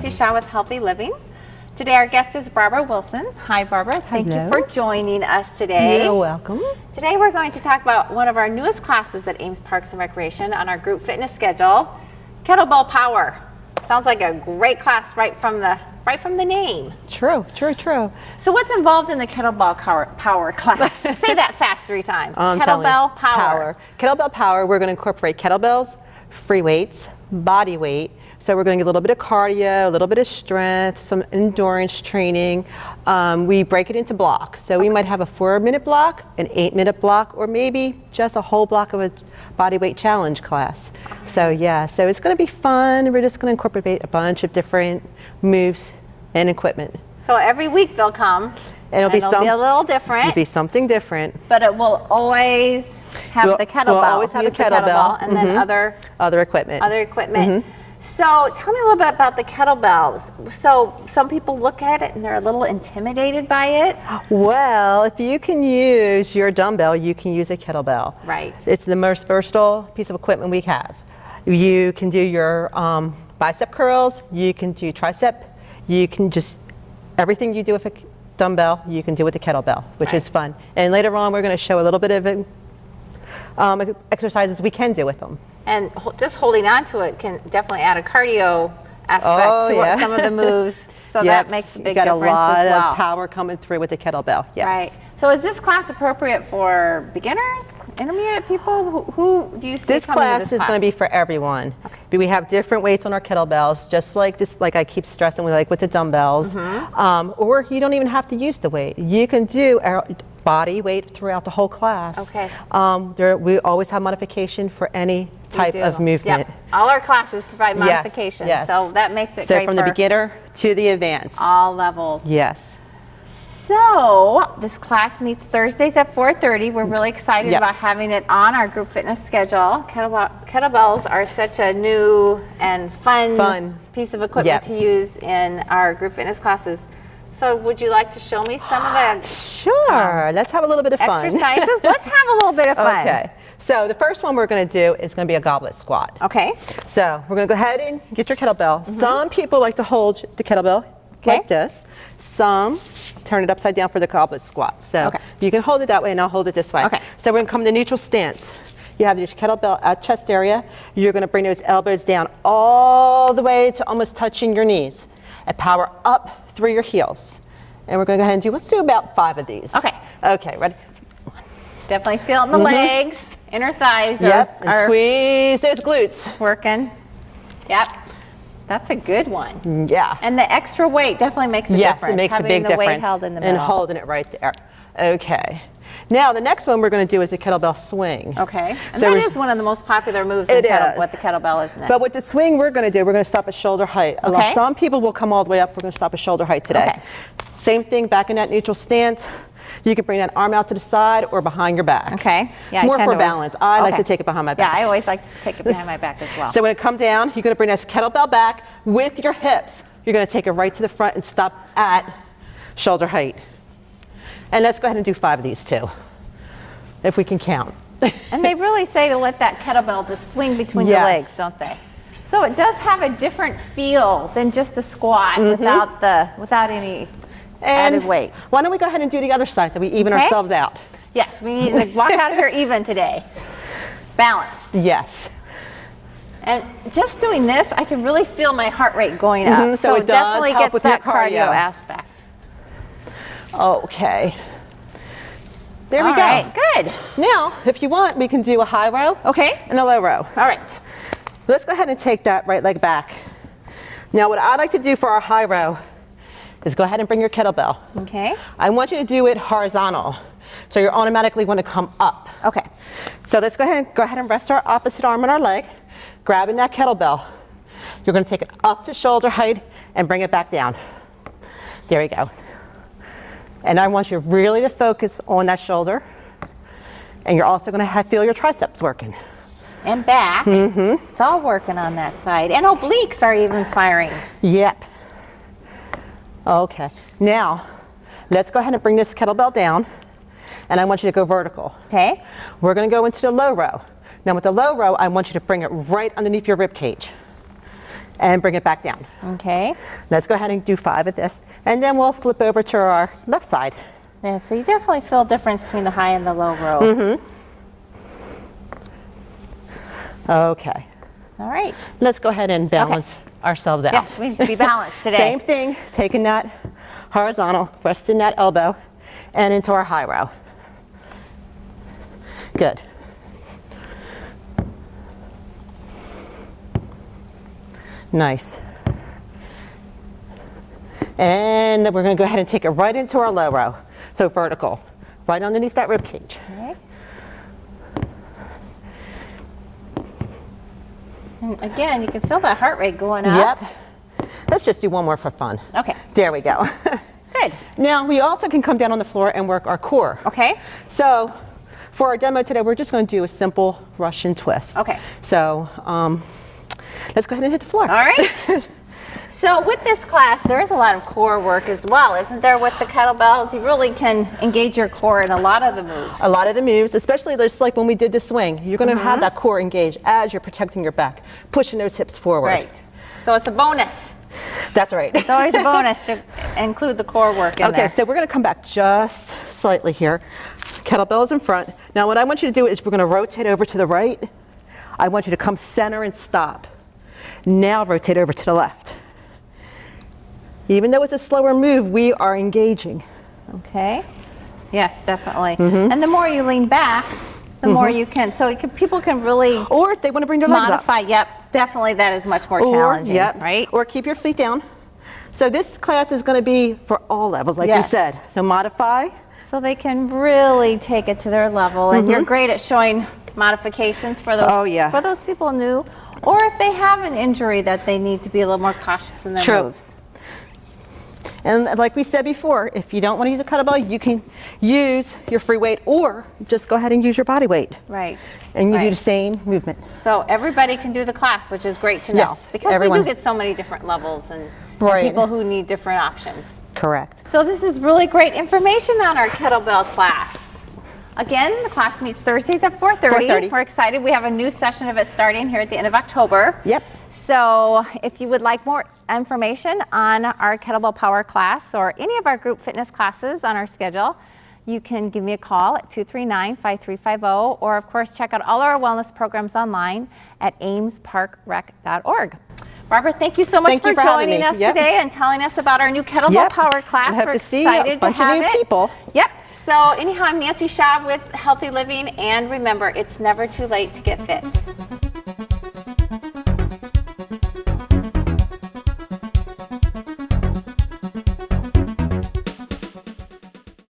Nancy Shaw with Healthy Living. Today our guest is Barbara Wilson. Hi Barbara, thank you for joining us today. You're welcome. Today we're going to talk about one of our newest classes at Ames Parks and Recreation on our group fitness schedule, Kettlebell Power. Sounds like a great class right from the name. True. So what's involved in the Kettlebell Power class? Say that fast 3 times. Kettlebell Power. Kettlebell Power, we're going to incorporate kettlebells, free weights, body weight. So we're going to get a little bit of cardio, a little bit of strength, some endurance training. We break it into blocks. So we might have a 4-minute block, an 8-minute block, or maybe just a whole block of a body weight challenge class. So yeah, so it's going to be fun. We're just going to incorporate a bunch of different moves and equipment. So every week they'll come. And it'll be a little different. It'll be something different. But it will always have the kettlebell. We'll always have the kettlebell. And then other equipment. So tell me a little bit about the kettlebells. So some people look at it and they're a little intimidated by it. Well, if you can use your dumbbell, you can use a kettlebell. Right. It's the most versatile piece of equipment we have. You can do your bicep curls, you can do tricep, you can just, everything you do with a dumbbell, you can do with a kettlebell, which is fun. And later on, we're going to show a little bit of exercises we can do with them. And just holding on to it can definitely add a cardio aspect to some of the moves. So that makes a big difference as well. You got a lot of power coming through with the kettlebell. Yes. Right. So is this class appropriate for beginners, intermediate people? Who do you see this coming to class this is class? going to be for everyone. Okay. We have different weights on our kettlebells, just like this. Like I keep stressing, with the dumbbells. Or you don't even have to use the weight. You can do our body weight throughout the whole class. Okay. We always have modification for any type of movement. Yep. All our classes provide modification, so that makes it great from the beginner to the advanced. All levels. Yes. So this class meets Thursdays at 4:30. We're really excited about having it on our group fitness schedule. Kettlebells are such a new and fun piece of equipment to use in our group fitness classes. So would you like to show me some of the Sure. Let's have a little bit of fun. Exercises? Let's have a little bit of fun. Okay. So the first one we're going to do is going to be a goblet squat. Okay. So we're going to go ahead and get your kettlebell. Some people like to hold the kettlebell like this. Some turn it upside down for the goblet squat. So you can hold it that way and I'll hold it this way. Okay. So we're going to come to neutral stance. You have your kettlebell at chest area. You're going to bring those elbows down all the way to almost touching your knees. And power up through your heels. And we're going to go ahead and let's do about 5 of these. Okay. Okay, ready? Definitely feel it in the legs, inner thighs and are squeeze those glutes. Working. Yep. That's a good one. Yeah. And the extra weight definitely makes a difference. Yes, it makes a big difference. Weight held in the middle. And holding it right there. Okay. Now the next one we're going to do is a kettlebell swing. Okay. And that is one of the most popular moves with the kettlebell, isn't it? But with the swing we're going to stop at shoulder height. Okay. Some people will come all the way up. We're going to stop at shoulder height today. Okay. Same thing, back in that neutral stance. You can bring that arm out to the side or behind your back. Okay. Yeah, more for balance. I like to take it behind my back. Yeah, I always like to take it behind my back as well. So when it comes down, you're going to bring this kettlebell back with your hips. You're going to take it right to the front and stop at shoulder height. And let's go ahead and do 5 of these too, if we can count. And they really say to let that kettlebell just swing between your legs, don't they? So it does have a different feel than just a squat without any added weight. Why don't we go ahead and do the other side so we even ourselves out? Yes, we need to walk out of here even today. Balanced. Yes. And just doing this, I can really feel my heart rate going up. So it definitely gets that cardio aspect. Okay. There we go. All right, good. Now, if you want, we can do a high row and a low row. All right. Let's go ahead and take that right leg back. Now, what I like to do for our high row is go ahead and bring your kettlebell. Okay. I want you to do it horizontal. So you automatically want to come up. Okay. So let's go ahead and rest our opposite arm on our leg, grabbing that kettlebell. You're going to take it up to shoulder height and bring it back down. There you go. And I want you really to focus on that shoulder. And you're also going to feel your triceps working. And back. It's all working on that side. And obliques are even firing. Yep. Okay. Now, let's go ahead and bring this kettlebell down. And I want you to go vertical. Okay. We're going to go into the low row. Now with the low row, I want you to bring it right underneath your rib cage. and bring it back down. Okay. Let's go ahead and do 5 of this, and then we'll flip over to our left side. Yeah, so you definitely feel a difference between the high and the low row. Okay. All right. Let's go ahead and balance ourselves out. Yes, we need to be balanced today. Same thing, taking that horizontal, resting that elbow, and into our high row. Good. Nice. And we're going to go ahead and take it right into our low row. So vertical, right underneath that rib cage. Okay. And again, you can feel that heart rate going up. Yep. Let's just do one more for fun. Okay. There we go. Good. Now we also can come down on the floor and work our core. Okay. So for our demo today, we're just going to do a simple Russian twist. Okay. So let's go ahead and hit the floor. All right. So with this class, there is a lot of core work as well, isn't there? With the kettlebells, you really can engage your core in a lot of the moves. A lot of the moves, especially just like when we did the swing, you're going to have that core engaged as you're protecting your back, pushing those hips forward. Right. So it's a bonus. That's right. It's always a bonus to include the core work in there. Okay, so we're going to come back just slightly here. Kettlebells in front. Now what I want you to do is we're going to rotate over to the right. I want you to come center and stop. Now rotate over to the left. Even though it's a slower move, we are engaging. Okay. Yes, definitely. And the more you lean back, the more you can. So people can really Or if they want to bring their legs up. modify. Yep, definitely that is much more challenging, right? Or keep your feet down. So this class is going to be for all levels, like Yes. we said. So modify. So they can really take it to their level. And you're great at showing modifications for those, Oh, yeah. for those people new, or if they have an injury that they need to be a little more cautious in their True. moves. And like we said before, if you don't want to use a kettlebell, you can use your free weight or just go ahead and use your body weight. Right. And you do Right. the same movement. So everybody can do the class, which is great to know. Yes, Because everyone. we do get so many different levels and Right. people who need different options. Correct. So this is really great information on our kettlebell class. Again, the class meets Thursdays at 4:30. 4:30. We're excited. We have a new session of it starting here at the end of October. Yep. So if you would like more information on our kettlebell power class or any of our group fitness classes on our schedule, you can give me a call at 239-5350, or of course check out all our wellness programs online at amesparkrec.org. Barbara, thank you so much Thank for you for having joining me. us Yep. today and telling us about our new kettlebell Yep. power class. I hope We're to see excited a bunch to of have new it. people. Yep. So anyhow, I'm Nancy Schaub with Healthy Living, and remember, it's never too late to get fit.